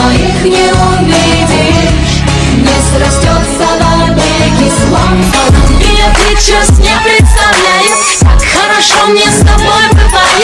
моих не увидишь. Не срастется навеки слава. Меня ты сейчас не представляешь, как хорошо мне с тобой бывает.